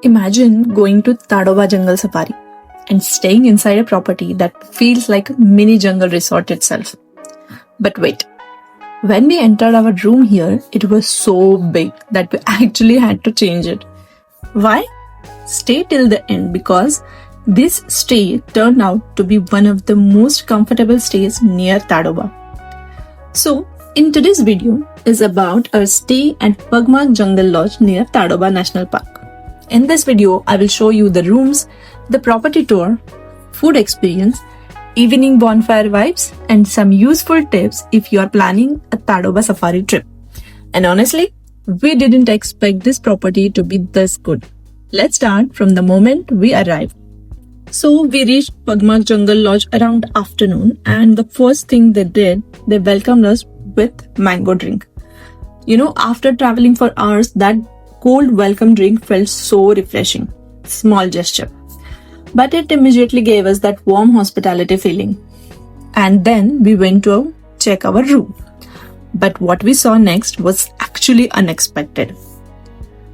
Imagine going to Tadoba Jungle Safari and staying inside a property that feels like a mini jungle resort itself. But wait, when we entered our room here, it was so big that we actually had to change it. Why? Stay till the end because this stay turned out to be one of the most comfortable stays near Tadoba. So, in today's video is about our stay at Pug Mark Jungle Lodge near Tadoba National Park. In this video, I will show you the rooms, the property tour, food experience, evening bonfire vibes, and some useful tips if you are planning a Tadoba safari trip. And honestly, we didn't expect this property to be this good. Let's start from the moment we arrived. So we reached Pug Mark Jungle Lodge around afternoon, and the first thing they did, they welcomed us with mango drink. After traveling for hours, that cold welcome drink felt so refreshing. Small gesture. But it immediately gave us that warm hospitality feeling. And then we went to check our room. But what we saw next was actually unexpected.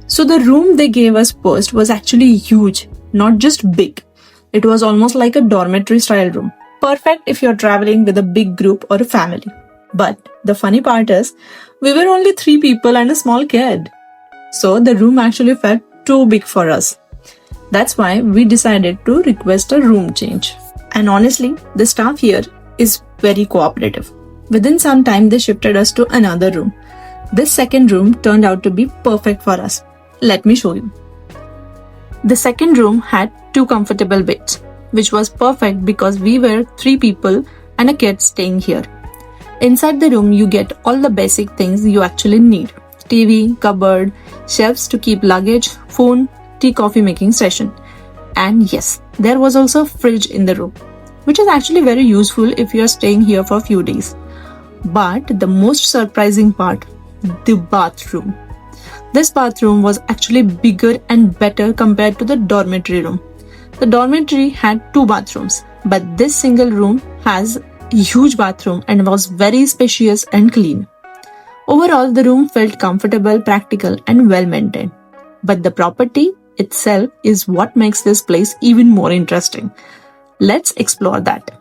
So the room they gave us first was actually huge, not just big. It was almost like a dormitory style room. Perfect if you're traveling with a big group or a family. But the funny part is, we were only 3 people and a small kid. So the room actually felt too big for us. That's why we decided to request a room change. And honestly, the staff here is very cooperative. Within some time, they shifted us to another room. This second room turned out to be perfect for us. Let me show you. The second room had 2 comfortable beds, which was perfect because we were 3 people and a kid staying here. Inside the room, you get all the basic things you actually need. TV, cupboard, shelves to keep luggage, phone, tea coffee making session. And yes, there was also a fridge in the room, which is actually very useful if you are staying here for a few days. But the most surprising part, the bathroom. This bathroom was actually bigger and better compared to the dormitory room. The dormitory had 2 bathrooms, but this single room has a huge bathroom and was very spacious and clean. Overall, the room felt comfortable, practical, and well maintained. But the property itself is what makes this place even more interesting. Let's explore that.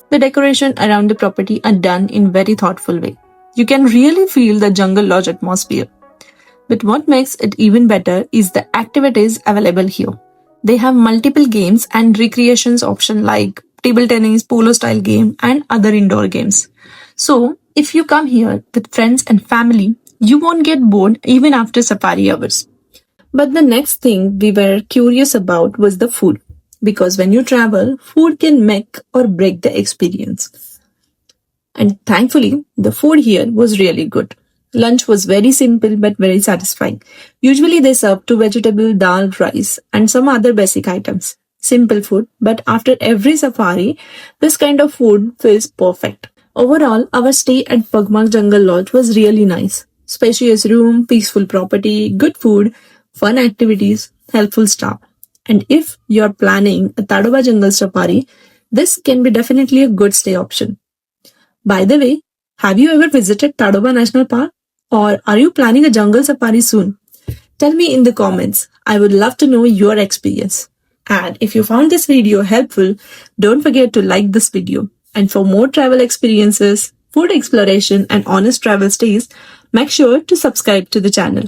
The decoration around the property are done in very thoughtful way. You can really feel the jungle lodge atmosphere. But what makes it even better is the activities available here. They have multiple games and recreations option like table tennis, polo style game, and other indoor games. So, if you come here with friends and family, you won't get bored even after safari hours. But the next thing we were curious about was the food. Because when you travel, food can make or break the experience. And thankfully, the food here was really good. Lunch was very simple but very satisfying. Usually they serve 2 vegetable, dal, rice, and some other basic items. Simple food, but after every safari, this kind of food feels perfect. Overall, our stay at Pug Mark Jungle Lodge was really nice. Spacious room, peaceful property, good food, fun activities, helpful staff. And if you're planning a Tadoba Jungle Safari, this can be definitely a good stay option. By the way, have you ever visited Tadoba National Park? Or are you planning a jungle safari soon? Tell me in the comments. I would love to know your experience. And if you found this video helpful, don't forget to like this video. And for more travel experiences, food exploration, and honest travel stays, make sure to subscribe to the channel.